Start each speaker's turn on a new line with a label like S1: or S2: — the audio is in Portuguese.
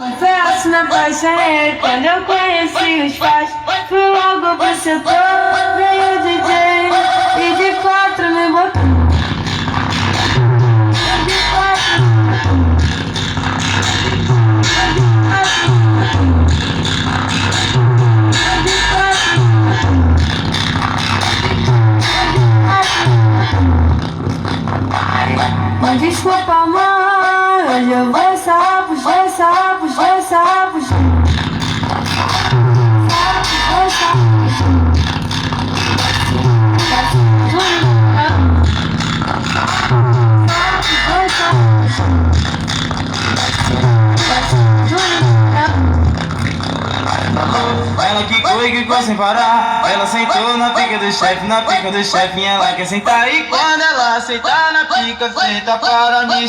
S1: Confesso, me apaixonei quando eu conheci os pais. Fui logo pro setor, veio o DJ e de quatro me botou. De quatro. Mas desculpa, mãe, hoje eu vou sapos, vou sapos, vou sapos. Vou sapos.
S2: Ela quicou sem parar. Ela sentou na pica do chefe, na pica do chefe. Ela quer sentar e quando ela sentar na pica, senta para mim.